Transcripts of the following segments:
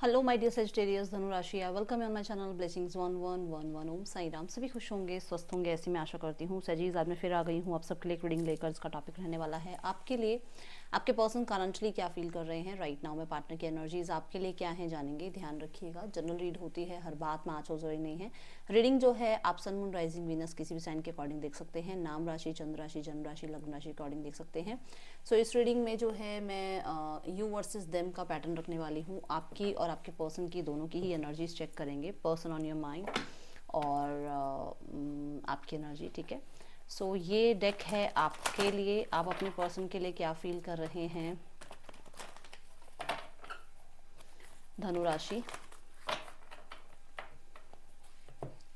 Hello my dear Sagittarius धनु राशि, welcome on my channel blessings 1111। ओम साई राम। सभी खुश होंगे, स्वस्थ होंगे, ऐसी मैं आशा करती हूँ। सजीज आज मैं फिर आ गई हूँ आप सबके लिए रीडिंग लेकर। इसका टॉपिक रहने वाला है आपके लिए आपके पर्सन करंटली क्या फील कर रहे हैं राइट नाउ में। पार्टनर की एनर्जीज आपके लिए क्या है जानेंगे, ध्यान रखिएगा। जनरल रीड होती है, हर बात में आज हो जरूरी नहीं है। रीडिंग जो है आप सन मून राइजिंग वीनस किसी भी साइन के अकॉर्डिंग देख सकते हैं। नाम राशि, चंद्र राशि, जन्म राशि, लग्न राशि के अकॉर्डिंग देख सकते हैं। सो इस रीडिंग में जो है मैं यू वर्सेस देम का पैटर्न रखने वाली हूँ। आपकी और आपके पर्सन की दोनों की ही एनर्जीज चेक करेंगे। पर्सन ऑन योर माइंड और आपकी एनर्जी, ठीक है। सो ये डेक है आपके लिए। आप अपने पर्सन के लिए क्या फील कर रहे हैं धनु राशि,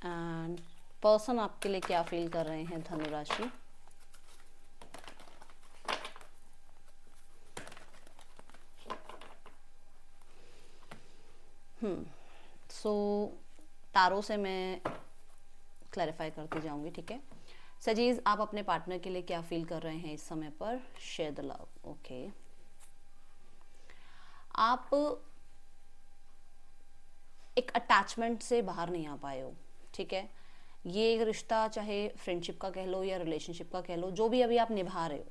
एंड पर्सन आपके लिए क्या फील कर रहे हैं धनु राशि। सो तारों से मैं क्लैरिफाई करती जाऊंगी, ठीक है। सजीज आप अपने पार्टनर के लिए क्या फील कर रहे हैं इस समय पर। Share the love. ओके, आप एक अटैचमेंट से बाहर नहीं आ पाए हो, ठीक है। ये एक रिश्ता चाहे फ्रेंडशिप का कह लो या रिलेशनशिप का कह लो, जो भी अभी आप निभा रहे हो,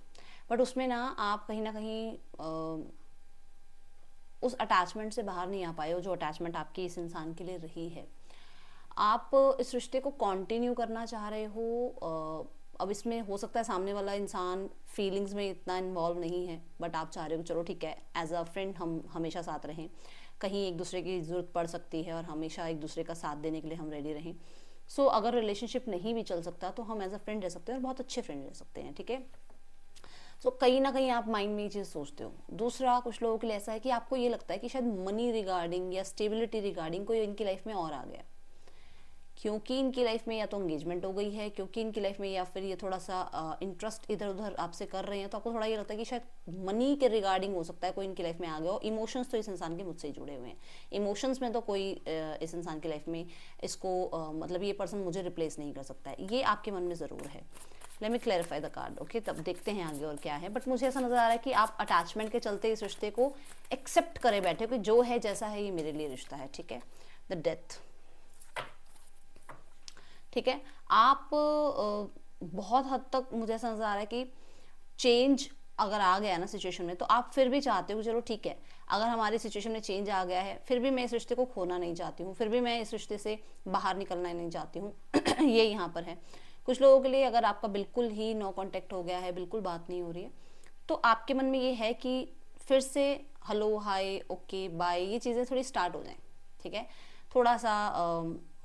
बट उसमें ना आप कहीं ना कहीं उस अटैचमेंट से बाहर नहीं आ पाए हो जो अटैचमेंट आपकी इस इंसान के लिए रही है। आप इस रिश्ते को कंटिन्यू करना चाह रहे हो। अब इसमें हो सकता है सामने वाला इंसान फीलिंग्स में इतना इन्वॉल्व नहीं है, बट आप चाह रहे हो चलो ठीक है, एज अ फ्रेंड हम हमेशा साथ रहें। कहीं एक दूसरे की ज़रूरत पड़ सकती है और हमेशा एक दूसरे का साथ देने के लिए हम रेडी रहें। सो अगर रिलेशनशिप नहीं भी चल सकता तो हम एज अ फ्रेंड रह सकते हैं और बहुत अच्छे फ्रेंड रह सकते हैं, ठीक है। सो कहीं ना कहीं आप माइंड में ये चीज़ सोचते हो। दूसरा, कुछ लोगों के लिए ऐसा है कि आपको ये लगता है कि शायद मनी रिगार्डिंग या स्टेबिलिटी रिगार्डिंग कोई इनकी लाइफ में और आ गया, क्योंकि इनकी लाइफ में या तो एंगेजमेंट हो गई है, क्योंकि इनकी लाइफ में या फिर ये थोड़ा सा इंटरेस्ट इधर उधर आपसे कर रहे हैं, तो आपको थोड़ा ये लगता है कि शायद मनी के रिगार्डिंग हो सकता है कोई इनकी लाइफ में आ गया हो। इमोशंस तो इस इंसान के मुझसे ही जुड़े हुए हैं। इमोशंस में तो कोई इस इंसान की लाइफ में इसको मतलब ये पर्सन मुझे रिप्लेस नहीं कर सकता है, ये आपके मन में ज़रूर है। Let me clarify the card, okay. तब देखते हैं आगे और क्या है। बट मुझे ऐसा नजर आ रहा है कि आप अटैचमेंट के चलते इस रिश्ते को एक्सेप्ट करे बैठे हो कि जो है जैसा है ये मेरे लिए रिश्ता है, ठीक है। द डेथ, ठीक है। आप बहुत हद तक मुझे ऐसा नजर आ रहा है कि चेंज अगर आ गया ना सिचुएशन में, तो आप फिर भी चाहते हो चलो ठीक है, अगर हमारी सिचुएशन में चेंज आ गया है फिर भी मैं इस रिश्ते को खोना नहीं चाहती हूँ, फिर भी मैं इस रिश्ते से बाहर निकलना नहीं चाहती हूँ। ये यहाँ पर है। कुछ लोगों के लिए अगर आपका बिल्कुल ही नो कांटेक्ट हो गया है, बिल्कुल बात नहीं हो रही है, तो आपके मन में ये है कि फिर से हेलो हाय ओके बाय ये चीज़ें थोड़ी स्टार्ट हो जाएं, ठीक है। थोड़ा सा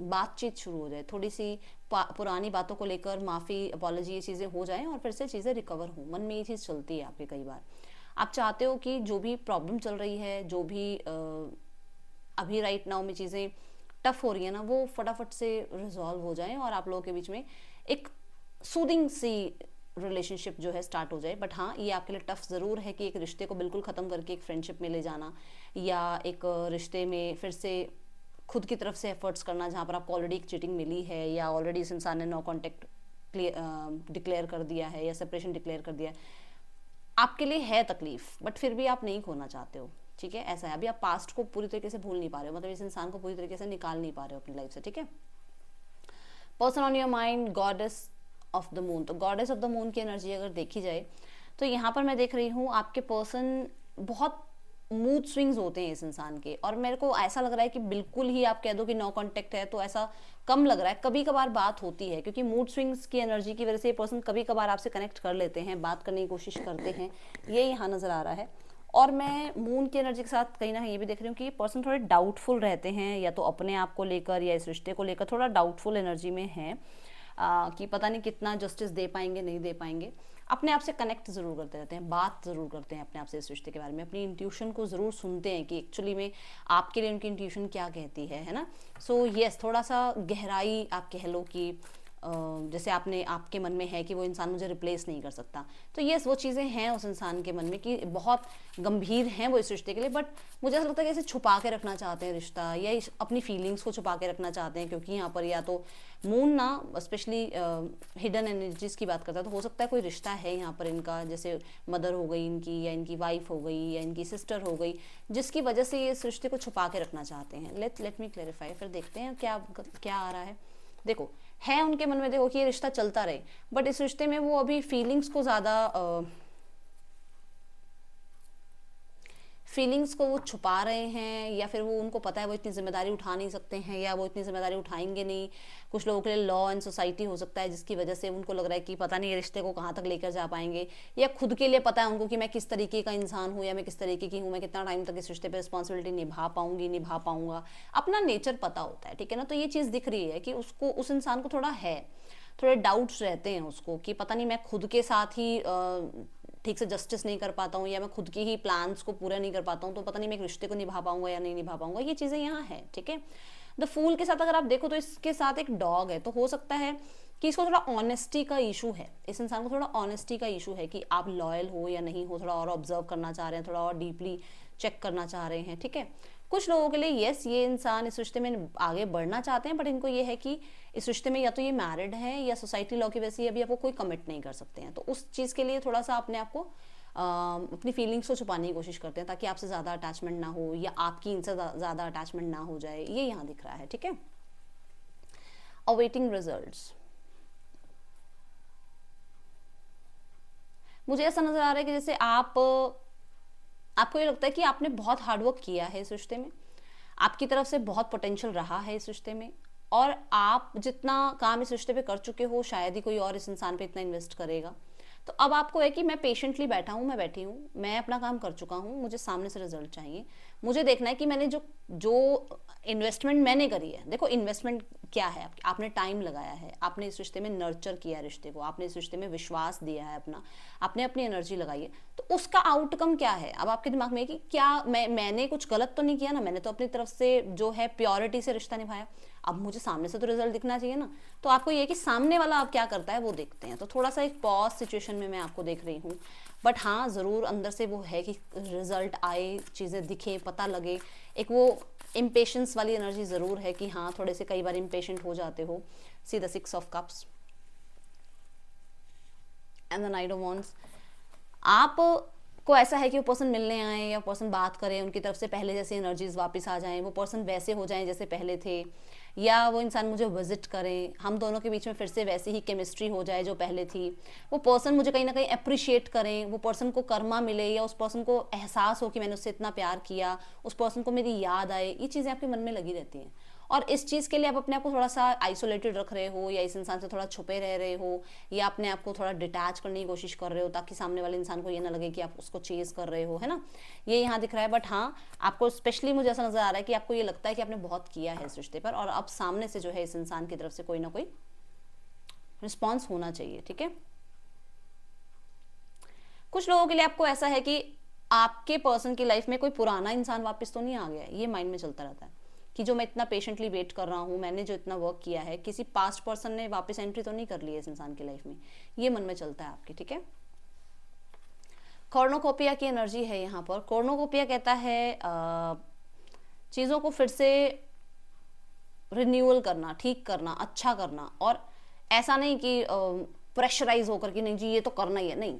बातचीत शुरू हो जाए, थोड़ी सी पुरानी बातों को लेकर माफ़ी अपॉलॉजी ये चीज़ें हो जाएं और फिर से चीज़ें रिकवर हों। मन में ये चीज़ चलती है आपके कई बार। आप चाहते हो कि जो भी प्रॉब्लम चल रही है, जो भी अभी राइट नाउ में चीज़ें टफ हो रही है ना, वो फटाफट से रिजॉल्व हो जाएं और आप लोगों के बीच में एक सूदिंग सी रिलेशनशिप जो है स्टार्ट हो जाए। बट हाँ, ये आपके लिए टफ ज़रूर है कि एक रिश्ते को बिल्कुल ख़त्म करके एक फ्रेंडशिप में ले जाना, या एक रिश्ते में फिर से खुद की तरफ से एफर्ट्स करना जहाँ पर आपको ऑलरेडी एक चीटिंग मिली है, या ऑलरेडी इस इंसान ने नो कॉन्टेक्ट डिक्लेयर कर दिया है या सेपरेशन डिक्लेयर कर दिया है। आपके लिए है तकलीफ, बट फिर भी आप नहीं खोना चाहते हो, ठीक है। ऐसा है, अभी आप पास्ट को पूरी तरीके से भूल नहीं पा रहे हो, मतलब इस इंसान को पूरी तरीके से निकाल नहीं पा रहे हो अपनी लाइफ से, ठीक है। Person on your mind, goddess of the moon. तो गॉडेस ऑफ द मून की एनर्जी अगर देखी जाए तो यहाँ पर मैं देख रही हूँ आपके पर्सन बहुत मूड स्विंग्स होते हैं इस इंसान के, और मेरे को ऐसा लग रहा है कि बिल्कुल ही आप कह दो कि नो कांटेक्ट है तो ऐसा कम लग रहा है। कभी कभार बात होती है, क्योंकि मूड स्विंग्स की एनर्जी की वजह से ये पर्सन कभी कभार आपसे कनेक्ट कर लेते हैं, बात करने की कोशिश करते हैं, ये यहाँ नज़र आ रहा है। और मैं मून की एनर्जी के साथ कहीं ना कहीं ये भी देख रही हूँ कि ये पर्सन थोड़े डाउटफुल रहते हैं, या तो अपने आप को लेकर या इस रिश्ते को लेकर थोड़ा डाउटफुल एनर्जी में है, कि पता नहीं कितना जस्टिस दे पाएंगे नहीं दे पाएंगे। अपने आप से कनेक्ट ज़रूर करते रहते हैं, बात ज़रूर करते हैं अपने आप से इस रिश्ते के बारे में, अपनी इंट्यूशन को ज़रूर सुनते हैं कि एक्चुअली में आपके लिए उनकी इंट्यूशन क्या कहती है ना। सो येस, थोड़ा सा गहराई आप कह लो कि जैसे आपके मन में है कि वो इंसान मुझे रिप्लेस नहीं कर सकता, तो यस वो चीज़ें हैं उस इंसान के मन में कि बहुत गंभीर हैं वो इस रिश्ते के लिए, बट मुझे ऐसा लगता है कि ऐसे छुपा के रखना चाहते हैं रिश्ता, या अपनी फीलिंग्स को छुपा के रखना चाहते हैं, क्योंकि यहाँ पर या तो मून ना स्पेशली हिडन एनर्जीज की बात करता है, तो हो सकता है कोई रिश्ता है यहाँ पर इनका, जैसे मदर हो गई इनकी, या इनकी वाइफ हो गई, या इनकी सिस्टर हो गई, जिसकी वजह से ये इस रिश्ते को छुपा के रखना चाहते हैं। लेट मी क्लेरिफाई, फिर देखते हैं क्या आ रहा है। देखो है उनके मन में, देखो कि ये रिश्ता चलता रहे, बट इस रिश्ते में वो अभी फीलिंग्स को वो छुपा रहे हैं, या फिर वो उनको पता है वो इतनी जिम्मेदारी उठा नहीं सकते हैं, या वो इतनी जिम्मेदारी उठाएंगे नहीं। कुछ लोगों के लिए लॉ एंड सोसाइटी हो सकता है, जिसकी वजह से उनको लग रहा है कि पता नहीं ये रिश्ते को कहाँ तक लेकर जा पाएंगे, या खुद के लिए पता है उनको कि मैं किस तरीके का इंसान हूँ, या मैं किस तरीके की हूँ, मैं कितना टाइम तक इस रिश्ते पर रिस्पॉन्सिबिलिटी निभा पाऊंगा, अपना नेचर पता होता है, ठीक है ना। तो ये चीज़ दिख रही है कि उसको, उस इंसान को थोड़े डाउट्स रहते हैं उसको, कि पता नहीं मैं खुद के साथ ही ठीक से जस्टिस नहीं कर पाता हूँ, या मैं खुद की ही प्लान्स को पूरा नहीं कर पाता हूँ, तो पता नहीं मैं एक रिश्ते को निभा पाऊंगा या नहीं निभा पाऊंगा। ये चीज़ें यहाँ है, ठीक है। द फूल के साथ अगर आप देखो तो इसके साथ एक डॉग है, तो हो सकता है कि इसको थोड़ा ऑनेस्टी का इशू है, इस इंसान को थोड़ा ऑनेस्टी का इशू है कि आप लॉयल हो या नहीं हो, थोड़ा और ऑब्जर्व करना चाह रहे हैं, थोड़ा और डीपली चेक करना चाह रहे हैं, ठीक है। कुछ लोगों के लिए यस ये इंसान इस रिश्ते में आगे बढ़ना चाहते हैं, बट इनको ये है कि इस रिश्ते में या तो ये मैरिड है, या सोसाइटी लॉ की वजह से अभी आपको कोई कमिट नहीं कर सकते हैं, तो उस चीज़ के लिए थोड़ा सा अपने आप को अपनी फीलिंग्स को छुपाने की कोशिश करते हैं, ताकि आपसे ज़्यादा अटैचमेंट ना हो, या आपकी इनसे ज़्यादा अटैचमेंट ना हो जाए, ये यहाँ दिख रहा है, ठीक है। अवेटिंग रिजल्ट्स, मुझे ऐसा नजर आ रहा है कि जैसे आपको ये लगता है कि आपने बहुत हार्डवर्क किया है इस रिश्ते में, आपकी तरफ से बहुत पोटेंशियल रहा है इस रिश्ते में, और आप जितना काम इस रिश्ते पे कर चुके हो शायद ही कोई और इस इंसान पे इतना इन्वेस्ट करेगा। तो अब आपको है कि मैं पेशेंटली मैं बैठी हूँ, मैं अपना काम कर चुका हूँ, मुझे सामने से रिजल्ट चाहिए, मुझे देखना है कि मैंने जो इन्वेस्टमेंट मैंने करी है, देखो इन्वेस्टमेंट क्या है, आपने टाइम लगाया है, आपने इस रिश्ते में नर्चर किया है रिश्ते को, आपने इस रिश्ते में विश्वास दिया है अपना, आपने अपनी एनर्जी लगाई है, तो उसका आउटकम क्या है। अब आपके दिमाग में है कि क्या मैंने कुछ गलत तो नहीं किया ना, मैंने तो अपनी तरफ से जो है प्योरिटी से रिश्ता निभाया, अब मुझे सामने से तो रिजल्ट दिखना चाहिए ना। तो आपको ये कि सामने वाला आप क्या करता है वो देखते हैं, तो थोड़ा सा एक पॉज सिचुएशन में मैं आपको देख रही हूँ, बट हाँ ज़रूर अंदर से वो है कि रिजल्ट आए, चीज़ें दिखें, पता लगे, एक वो इम्पेशेंस वाली एनर्जी ज़रूर है कि हाँ थोड़े से कई बार इम्पेशेंट हो जाते हो। See the 6 of cups and the night of wands, आप को ऐसा है कि वो पर्सन मिलने आए या पर्सन बात करें, उनकी तरफ से पहले जैसे एनर्जीज वापस आ जाएं, वो पर्सन वैसे हो जाएं जैसे पहले थे, या वो इंसान मुझे विजिट करें, हम दोनों के बीच में फिर से वैसी ही केमिस्ट्री हो जाए जो पहले थी, वो पर्सन मुझे कहीं ना कहीं अप्रिशिएट करें, वो पर्सन को कर्मा मिले, या उस पर्सन को एहसास हो कि मैंने उससे इतना प्यार किया, उस पर्सन को मेरी याद आए, ये चीज़ें आपके मन में लगी रहती हैं। और इस चीज़ के लिए आप अपने आप को थोड़ा सा आइसोलेटेड रख रहे हो, या इस इंसान से थोड़ा छुपे रह रहे हो, या अपने आप को थोड़ा डिटैच करने की कोशिश कर रहे हो, ताकि सामने वाले इंसान को ये ना लगे कि आप उसको चेज कर रहे हो, है ना, ये यहाँ दिख रहा है। बट हाँ आपको स्पेशली मुझे ऐसा नजर आ रहा है कि आपको ये लगता है कि आपने बहुत किया है इस रिश्ते पर, और अब सामने से जो है इस इंसान की तरफ से कोई ना कोई रिस्पॉन्स होना चाहिए, ठीक है। कुछ लोगों के लिए आपको ऐसा है कि आपके पर्सन की लाइफ में कोई पुराना इंसान वापस तो नहीं आ गया, ये माइंड में चलता रहता है कि जो मैं इतना पेशेंटली वेट कर रहा हूँ, मैंने जो इतना वर्क किया है, किसी पास्ट पर्सन ने वापस एंट्री तो नहीं कर ली है इस इंसान की लाइफ में, ये मन में चलता है आपके, ठीक है। कॉर्नोकोपिया की एनर्जी है यहाँ पर। कॉर्नोकोपिया कहता है चीज़ों को फिर से रिन्यूअल करना, ठीक करना, अच्छा करना, और ऐसा नहीं कि प्रेशराइज होकर कि नहीं जी ये तो करना ही है, नहीं,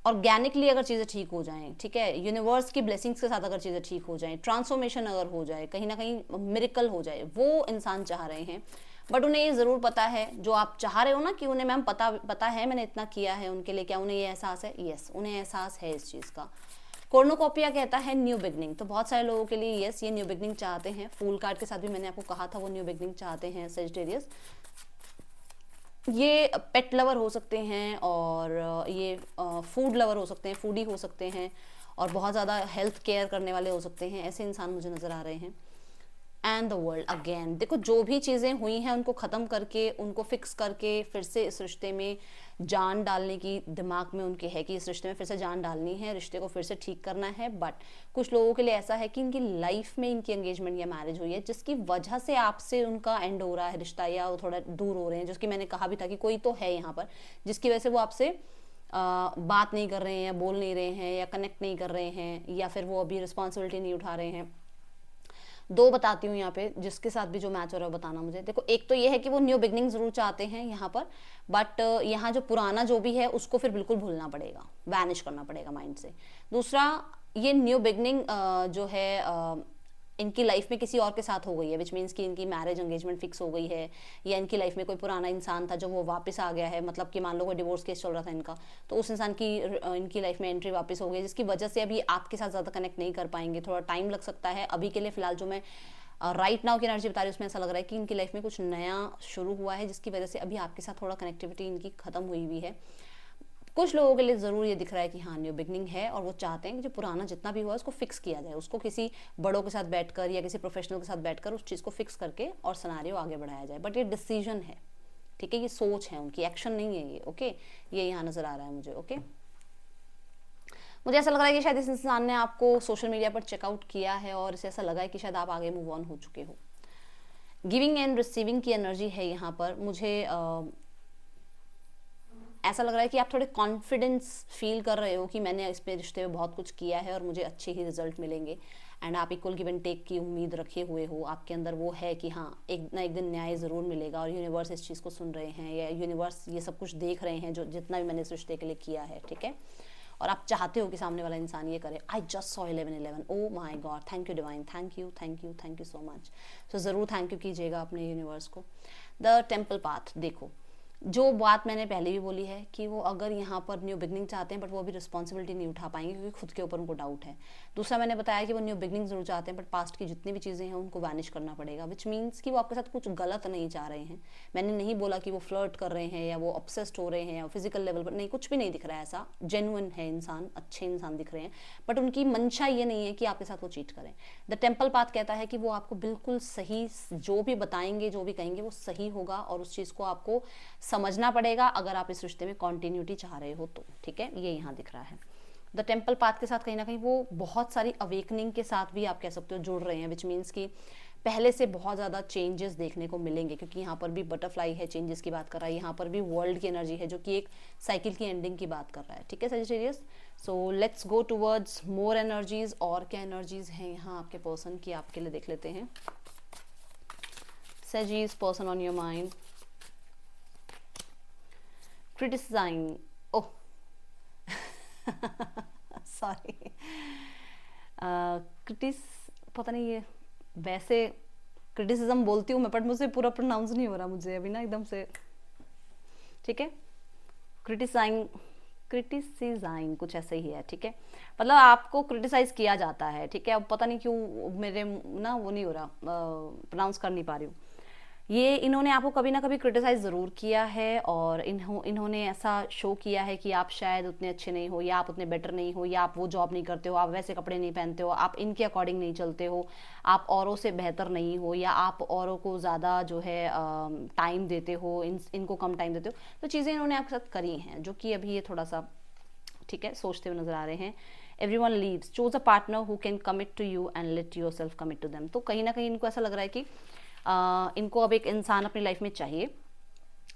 ऑर्गेनिकली अगर चीज़ें ठीक हो जाएं, ठीक है, यूनिवर्स की ब्लेसिंग्स के साथ अगर चीज़ें ठीक हो जाएं, ट्रांसफॉर्मेशन अगर हो जाए, कहीं ना कहीं मिरेकल हो जाए, वो इंसान चाह रहे हैं। बट उन्हें ये ज़रूर पता है जो आप चाह रहे हो ना, कि उन्हें मैम पता है मैंने इतना किया है उनके लिए, क्या उन्हें ये एहसास है? यस उन्हें एहसास है इस चीज़ का। कॉर्नोकोपिया कहता है न्यू बिगनिंग, तो बहुत सारे लोगों के लिए यस ये न्यू बिगनिंग चाहते हैं। फूल कार्ड के साथ भी मैंने आपको कहा था वो न्यू बिगनिंग चाहते हैं सेजिटेरियस। ये पेट लवर हो सकते हैं, और ये फूड लवर हो सकते हैं, फूडी हो सकते हैं, और बहुत ज़्यादा हेल्थ केयर करने वाले हो सकते हैं, ऐसे इंसान मुझे नज़र आ रहे हैं। And the world again. देखो जो भी चीज़ें हुई हैं उनको ख़त्म करके, उनको फिक्स करके फिर से इस रिश्ते में जान डालने की दिमाग में उनके है कि इस रिश्ते में फिर से जान डालनी है, रिश्ते को फिर से ठीक करना है। बट कुछ लोगों के लिए ऐसा है कि इनकी लाइफ में इनकी एंगेजमेंट या मैरिज हुई है जिसकी वजह से आपसे उनका एंड हो रहा है रिश्ता, या वो थोड़ा दूर हो रहे हैं, जिसकी मैंने कहा भी था कि कोई तो है यहाँ पर जिसकी वजह से वो आपसे बात नहीं कर रहे हैं, बोल नहीं रहे हैं, या कनेक्ट नहीं कर रहे हैं, या फिर वो अभी रिस्पॉन्सिबिलिटी नहीं उठा रहे हैं। दो बताती हूँ यहाँ पे जिसके साथ भी जो मैच हो रहा है बताना मुझे। देखो एक तो ये है कि वो न्यू बिगनिंग जरूर चाहते हैं यहाँ पर, बट यहाँ जो पुराना जो भी है उसको फिर बिल्कुल भूलना पड़ेगा, वैनिश करना पड़ेगा माइंड से। दूसरा, ये न्यू बिगनिंग जो है इनकी लाइफ में किसी और के साथ हो गई है, विच मीन्स कि इनकी मैरिज एंगेजमेंट फिक्स हो गई है, या इनकी लाइफ में कोई पुराना इंसान था जो वो वापस आ गया है, मतलब कि मान लो कोई डिवोर्स केस चल रहा था इनका, तो उस इंसान की इनकी लाइफ में एंट्री वापस हो गई, जिसकी वजह से अभी आपके साथ ज़्यादा कनेक्ट नहीं कर पाएंगे, थोड़ा टाइम लग सकता है। अभी के लिए फिलहाल जो मैं राइट नाउ की एनर्जी बता रही हूँ उसमें ऐसा लग रहा है कि इनकी लाइफ में कुछ नया शुरू हुआ है जिसकी वजह से अभी आपके साथ थोड़ा कनेक्टिविटी इनकी खत्म हुई हुई है। कुछ लोगों के लिए ज़रूर ये दिख रहा है कि हाँ न्यू बिगनिंग है, और वो चाहते हैं कि जो पुराना जितना भी हुआ है उसको फिक्स किया जाए, उसको किसी बड़ों के साथ बैठकर या किसी प्रोफेशनल के साथ बैठकर उस चीज़ को फिक्स करके और सिनेरियो आगे बढ़ाया जाए। बट ये डिसीजन है, ठीक है, ये सोच है उनकी, एक्शन नहीं है ये। ओके, ये यहाँ नज़र आ रहा है मुझे। ओके, मुझे ऐसा लग रहा है कि शायद इस इंसान ने आपको सोशल मीडिया पर चेकआउट किया है और इसे ऐसा लगा है कि शायद आप आगे मूव ऑन हो चुके हो। गिविंग एंड रिसीविंग की एनर्जी है यहाँ पर। मुझे ऐसा लग रहा है कि आप थोड़े कॉन्फिडेंस फील कर रहे हो कि मैंने इस पे रिश्ते में बहुत कुछ किया है और मुझे अच्छे ही रिजल्ट मिलेंगे, एंड आप इक्वल गिव एंड टेक की उम्मीद रखे हुए हो। आपके अंदर वो है कि हाँ एक ना एक दिन न्याय ज़रूर मिलेगा, और यूनिवर्स इस चीज़ को सुन रहे हैं, या यूनिवर्स ये सब कुछ देख रहे हैं जो जितना भी मैंने इस रिश्ते के लिए किया है, ठीक है। और आप चाहते हो कि सामने वाला इंसान ये करे। I just saw 1111, oh my God, thank you divine, thank you thank you thank you so much. So ज़रूर थैंक यू कीजिएगा अपने यूनिवर्स को। द टेम्पल पाथ, देखो जो बात मैंने पहले भी बोली है कि वो अगर यहाँ पर न्यू बिगनिंग चाहते हैं बट वो अभी रिस्पॉन्सिबिलिटी नहीं उठा पाएंगे क्योंकि खुद के ऊपर उनको डाउट है। दूसरा, मैंने बताया कि वो न्यू बिगनिंग जरूर चाहते हैं बट पास्ट की जितनी भी चीज़ें हैं उनको वैनिश करना पड़ेगा, विच मीन्स कि वो आपके साथ कुछ गलत नहीं चाह रहे हैं। मैंने नहीं बोला कि वो फ्लर्ट कर रहे हैं या वो ऑब्सेस्ड हो रहे हैं या फिजिकल लेवल पर, नहीं, कुछ भी नहीं दिख रहा है ऐसा। जेन्युइन है इंसान, अच्छे इंसान दिख रहे हैं, बट उनकी मंशा ये नहीं है कि आपके साथ वो चीट करें। द टेम्पल पाथ कहता है कि वो आपको बिल्कुल सही जो भी बताएंगे, जो भी कहेंगे वो सही होगा, और उस चीज़ को आपको समझना पड़ेगा अगर आप इस रिश्ते में कॉन्टिन्यूटी चाह रहे हो तो, ठीक है। ये यहाँ दिख रहा है। द टेम्पल पाथ के साथ कहीं ना कहीं वो बहुत सारी अवेकनिंग के साथ भी आप कह सकते हो जुड़ रहे हैं, विच मीन्स कि पहले से बहुत ज़्यादा चेंजेस देखने को मिलेंगे, क्योंकि यहाँ पर भी बटरफ्लाई है, चेंजेस की बात कर रहा है, यहाँ पर भी वर्ल्ड की एनर्जी है जो कि एक साइकिल की एंडिंग की बात कर रहा है, ठीक है Sagittarius. So let's go towards more energies. और क्या एनर्जीज हैं यहाँ आपके पर्सन की, आपके लिए देख लेते हैं। सजीज, person on your mind, criticizing, oh sorry, critics, पता नहीं ये वैसे क्रिटिसिज्म बोलती हूँ मैं, बट मुझसे पूरा प्रोनाउंस नहीं हो रहा मुझे अभी ना एकदम से, ठीक है। क्रिटिसाइजिंग, क्रिटिसाइजिंग कुछ ऐसे ही है, ठीक है। मतलब आपको क्रिटिसाइज किया जाता है, ठीक है। अब पता नहीं क्यों मेरे ना वो नहीं हो रहा, प्रोनाउंस कर नहीं पा रही हूँ। ये इन्होंने आपको कभी ना कभी क्रिटिसाइज ज़रूर किया है, और इन्होंने ऐसा शो किया है कि आप शायद उतने अच्छे नहीं हो, या आप उतने बेटर नहीं हो, या आप वो जॉब नहीं करते हो, आप वैसे कपड़े नहीं पहनते हो, आप इनके अकॉर्डिंग नहीं चलते हो, आप औरों से बेहतर नहीं हो, या आप औरों को ज़्यादा जो है टाइम देते हो, इनको कम टाइम देते हो। तो चीज़ें इन्होंने आपके साथ करी हैं जो कि अभी ये थोड़ा सा, ठीक है, सोचते हुए नजर आ रहे हैं। Everyone leaves, choose a partner who can commit to you and let yourself commit to them. तो कहीं ना कहीं इनको ऐसा लग रहा है कि इनको अब एक इंसान अपनी लाइफ में चाहिए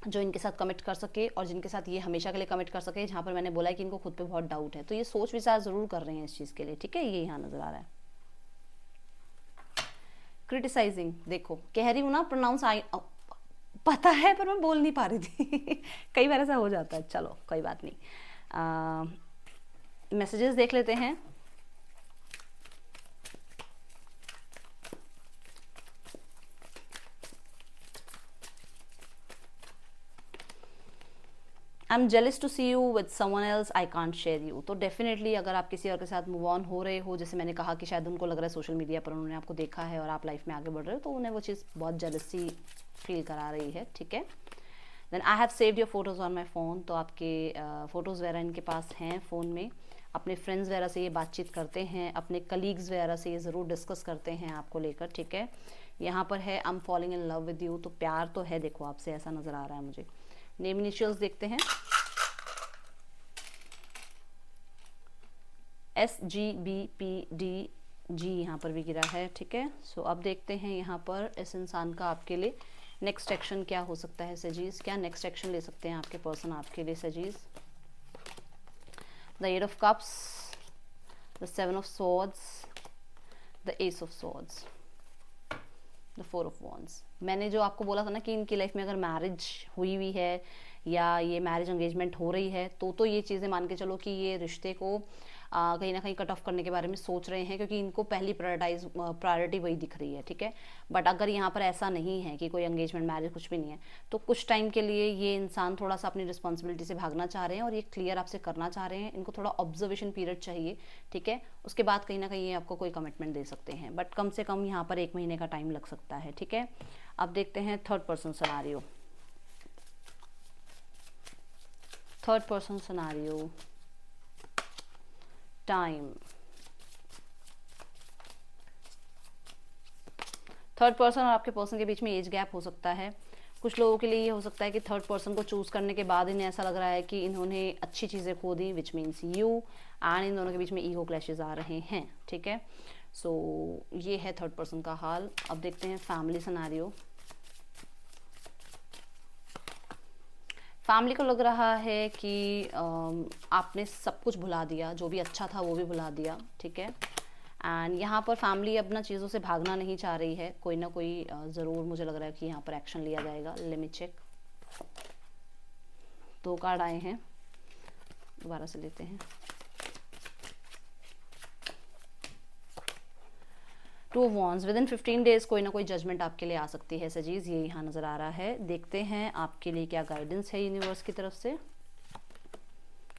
जो इनके साथ कमिट कर सके, और जिनके साथ ये हमेशा के लिए कमिट कर सके। जहाँ पर मैंने बोला है कि इनको खुद पे बहुत डाउट है, तो ये सोच विचार जरूर कर रहे हैं इस चीज़ के लिए, ठीक है। ये यहाँ नजर आ रहा है। क्रिटिसाइजिंग, देखो कह रही हूँ ना, प्रोनाउंस आई पता है पर मैं बोल नहीं पा रही थी कई बार ऐसा हो जाता है, चलो कोई बात नहीं। मैसेजेस देख लेते हैं। I am jealous to see you with someone else, I can't share you. तो डेफिनेटली अगर आप किसी और के साथ मूव ऑन हो रहे हो, जैसे मैंने कहा कि शायद उनको लग रहा है सोशल मीडिया पर उन्होंने आपको देखा है और आप लाइफ में आगे बढ़ रहे हो, तो उन्हें वो चीज़ बहुत जेलसी फील करा रही है, ठीक है। Then I have saved your photos on my phone, तो आपके फ़ोटोज़ वगैरह इनके पास हैं फ़ोन में। अपने फ्रेंड्स वगैरह से ये बातचीत करते हैं, अपने कलीग्स वगैरह से ये ज़रूर डिस्कस करते हैं आपको लेकर, ठीक है। यहाँ पर है I am falling in love with you, तो प्यार तो है देखो आपसे, ऐसा नज़र आ रहा है मुझे। नेम इनिशियल्स देखते हैं, SGBPDG यहाँ पर भी गिरा है, ठीक है। सो अब देखते हैं यहाँ पर इस इंसान का आपके लिए नेक्स्ट एक्शन क्या हो सकता है सजीज, क्या नेक्स्ट एक्शन ले सकते हैं आपके पर्सन आपके लिए सजीज। The 8 of cups, the 7 of swords, the ace of swords, the 4 of wands. मैंने जो आपको बोला था ना कि इनकी लाइफ में अगर मैरिज हुई हुई है या ये मैरिज एंगेजमेंट हो रही है तो ये चीज़ें मान के चलो कि ये रिश्ते को कहीं ना कहीं कट ऑफ करने के बारे में सोच रहे हैं, क्योंकि इनको पहली प्रायोरिटी वही दिख रही है, ठीक है। बट अगर यहाँ पर ऐसा नहीं है कि कोई एंगेजमेंट मैरिज कुछ भी नहीं है, तो कुछ टाइम के लिए ये इंसान थोड़ा सा अपनी रिस्पॉन्सिबिलिटी से भागना चाह रहे हैं और ये क्लियर आपसे करना चाह रहे हैं। इनको थोड़ा ऑब्जर्वेशन पीरियड चाहिए, ठीक है। उसके बाद कहीं ना कहीं ये आपको कोई कमिटमेंट दे सकते हैं, बट कम से कम यहाँ पर 1 महीने का टाइम लग सकता है, ठीक है। अब देखते हैं third person scenario. Third person scenario, time. Third person और आपके पर्सन के बीच में एज गैप हो सकता है। कुछ लोगों के लिए ये हो सकता है कि थर्ड पर्सन को चूज करने के बाद इन्हें ऐसा लग रहा है कि इन्होंने अच्छी चीज़ें खो दी, विच मीन्स यू, एंड इन दोनों के बीच में ईगो क्लैशेज आ रहे हैं, ठीक है। सो ये है थर्ड पर्सन का हाल। अब देखते हैं फैमिली सिनेरियो। फैमिली को लग रहा है कि आपने सब कुछ भुला दिया, जो भी अच्छा था वो भी भुला दिया, ठीक है। एंड यहाँ पर फैमिली अपना चीज़ों से भागना नहीं चाह रही है, कोई ना कोई ज़रूर मुझे लग रहा है कि यहाँ पर एक्शन लिया जाएगा। Let me check. 2 कार्ड आए हैं, दोबारा से लेते हैं। 2 of wands. With in 15 days कोई ना कोई जजमेंट आपके लिए आ सकती है सजीज, ये यहाँ नज़र आ रहा है। देखते हैं आपके लिए क्या गाइडेंस है यूनिवर्स की तरफ से।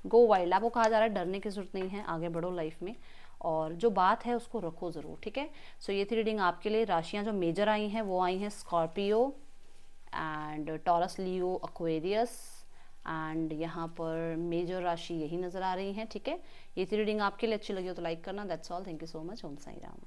गो वाइल्ड, आपको कहा जा रहा है डरने की जरूरत नहीं है, आगे बढ़ो लाइफ में, और जो बात है उसको रखो ज़रूर, ठीक है। सो ये थी रीडिंग आपके लिए। राशियाँ जो मेजर आई हैं वो आई हैं Scorpio and taurus, Leo, Aquarius, and यहाँ पर मेजर राशि यही नज़र आ रही है, ठीक है। ये थी रीडिंग आपके लिए। अच्छी लगी हो तो लाइक करना। That's all, thank you so much. Om Sai Ram.